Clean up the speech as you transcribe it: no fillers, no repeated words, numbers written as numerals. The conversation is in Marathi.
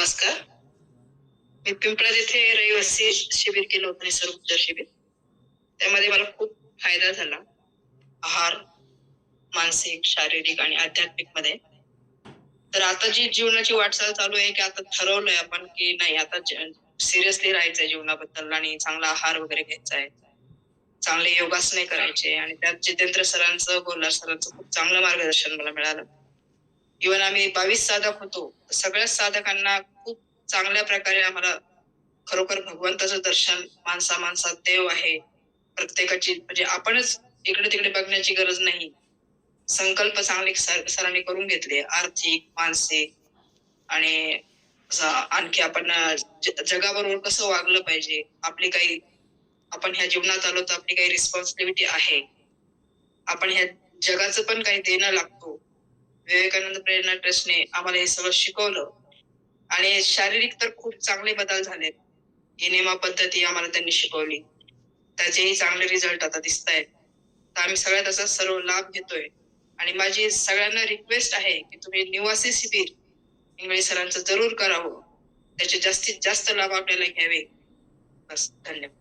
नमस्कार. मी पिंपळात येथे रहिवासी शिबिर केलं होतं, निसर्ग उपचार शिबिर. त्यामध्ये मला खूप फायदा झाला. आहार, मानसिक, शारीरिक आणि आध्यात्मिकमध्ये. तर आता जी जीवनाची वाटचाल चालू आहे, की आता ठरवलंय आपण, की नाही आता सिरियसली राहायचंय जीवनाबद्दल आणि चांगला आहार वगैरे घ्यायचा आहे. चांगले योगासने करायचे आणि त्यात जितेंद्र सरांचं, गोल्हार सरांचं खूप चांगलं मार्गदर्शन मला मिळालं. इव्हन आम्ही 22 साधक होतो. सगळ्याच साधकांना खूप चांगल्या प्रकारे आम्हाला खरोखर भगवंताचं दर्शन, माणसा-माणसात देव आहे. प्रत्येकाची म्हणजे आपणच इकडे-तिकडे बघण्याची गरज नाही. संकल्प चांगले सरांनी करून घेतले. आर्थिक, मानसिक आणि आणखी आपण जगाबरोबर कसं वागलं पाहिजे. आपली काही आपण ह्या जीवनात आलो तर आपली काही रिस्पॉन्सिबिलिटी आहे. आपण ह्या जगाचं पण काही देणं लागतो. विवेकानंद प्रेरणा ट्रस्टने आम्हाला हे सगळं शिकवलं आणि शारीरिक तर खूप चांगले बदल झालेत. एनेमा पद्धती आम्हाला त्यांनी शिकवली. त्याचेही चांगले रिझल्ट आता दिसतायत. तर आम्ही सगळ्या त्याचा सर्व लाभ घेतोय आणि माझी सगळ्यांना रिक्वेस्ट आहे, की तुम्ही निवासी शिबिर इंगळे सरांचं जरूर करावं. त्याचे जास्तीत जास्त लाभ आपल्याला घ्यावे. बस. धन्यवाद.